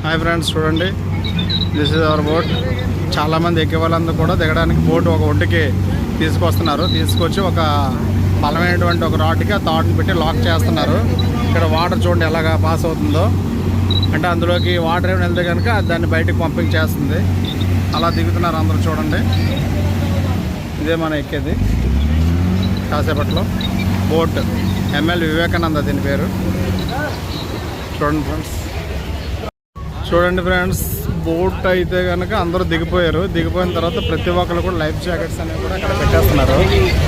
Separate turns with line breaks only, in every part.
Hi friends, చూడండి, this is our boat. చాలామంది ఎక్కే వాళ్ళందరూ కూడా దిగడానికి బోట్ ఒక ఒడ్డుకి తీసుకొస్తున్నారు. తీసుకొచ్చి ఒక బలమైనటువంటి ఒక రాడ్కి ఆ తాడుని పెట్టి లాక్ చేస్తున్నారు. ఇక్కడ వాటర్ చూడండి ఎలాగా పాస్ అవుతుందో. అంటే అందులోకి వాటర్ ఏమైనా వెళ్తే కనుక దాన్ని బయటకు పంపింగ్ చేస్తుంది. అలా దిగుతున్నారు అందరూ చూడండి. ఇదే మనం ఎక్కేది కాసేపట్లో బోట్. ఎంఎల్ వివేకానంద దీని పేరు. చూడండి ఫ్రెండ్స్, బోట్ అయితే కనుక అందరూ దిగిపోయారు. దిగిపోయిన తర్వాత ప్రతి ఒక్కరు కూడా లైఫ్ జాకెట్స్ అనేవి కూడా అక్కడ పెట్టేస్తున్నారు.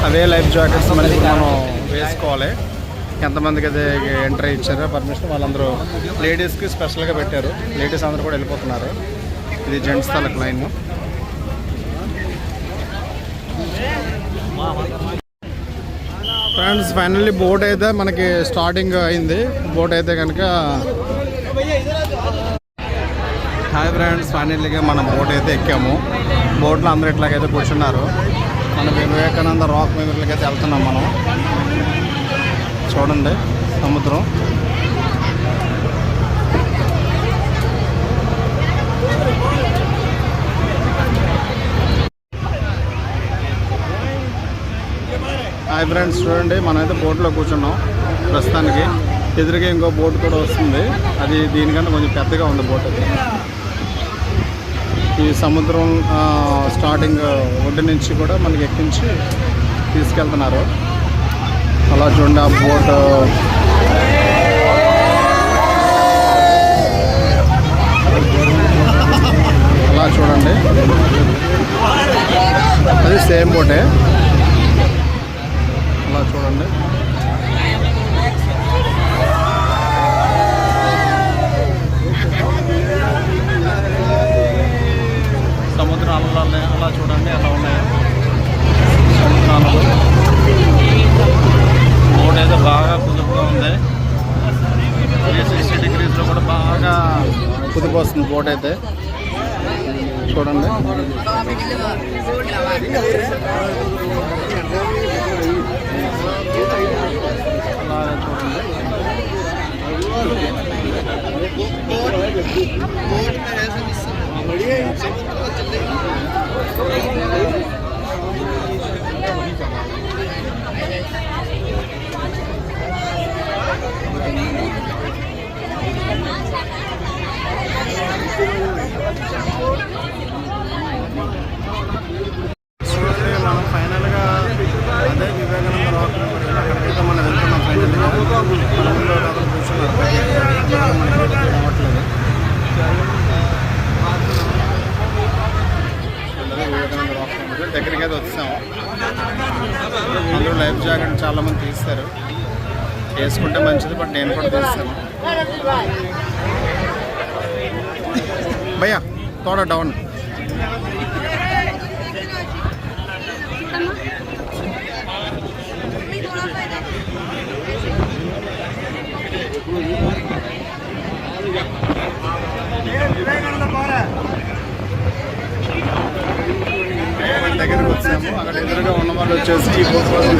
అదే లైఫ్ జాకెట్స్ మనకి మనం వేసుకోవాలి. ఎంతమందికి అయితే ఎంట్రీ ఇచ్చారో పర్మిషన్ వాళ్ళందరూ లేడీస్కి స్పెషల్గా పెట్టారు. లేడీస్ అందరూ కూడా వెళ్ళిపోతున్నారు. ఇది జెంట్స్ తాలూకు లైన్. ఫ్రెండ్స్, ఫైనల్లీ బోట్ అయితే మనకి స్టార్టింగ్ అయింది. బోట్ అయితే కనుక హాయ్ ఫ్రెండ్స్, ఫైనల్లీగా మనం బోట్ అయితే ఎక్కాము. బోట్లో అందరూ ఇట్లాగైతే కూర్చున్నారు. మన వివేకానంద రాక్ మెమరీలకి అయితే వెళ్తున్నాం మనం. చూడండి సముద్రం. హాయ్ ఫ్రెండ్స్, చూడండి, మనమైతే బోట్లో కూర్చున్నాం ప్రస్తుతానికి. ఎదురుగా ఇంకో బోట్ కూడా వస్తుంది. అది దీనికన్నా కొంచెం పెద్దగా ఉంది బోట్. అది ఈ సముద్రం స్టార్టింగ్ ఒడ్డు నుంచి కూడా మనకి ఎక్కించి తీసుకెళ్తున్నారు. అలా చూడండి ఆ బోట్. అలా చూడండి, అది సేమ్ బోటే. అలా చూడండి. సముద్రాలు అలా చూడండి ఎలా ఉన్నాయి సముద్రాలు. బోట్ అయితే బాగా కుదుపుగా ఉంది. 360 డిగ్రీస్లో కూడా బాగా కుదుపు వస్తుంది బోట్ అయితే. చూడండి అలాగే చూడండి. మనం ఫైనల్గా అదే వివేకానంద రాక్ మెమోరియల్ అక్కడికైతే మనం వెళ్తున్నాం. ఫైనల్గా కూర్చున్నారు. రావట్లేదు. వివేకానంద రాక్ మెమోరియల్ దగ్గరికి అయితే వచ్చాము. అందరూ లైఫ్ జాకెట్ చాలామంది తీస్తారు. వేసుకుంటే మంచిది, బట్ నేను కూడా తీస్తాను. భయ్యా తోడ డౌన్. దగ్గరికి వచ్చాము. అక్కడ ఎదురుగా ఉన్న వాళ్ళు వచ్చేసి ఈ బోట్ కోసం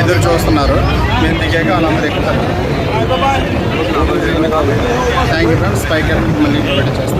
ఎదురు చూస్తున్నారు. మేము దిగాక వాళ్ళందరూ ఎక్కుతారు. Thank you friends. పైకి మళ్ళీ పెట్టి చేస్తాం.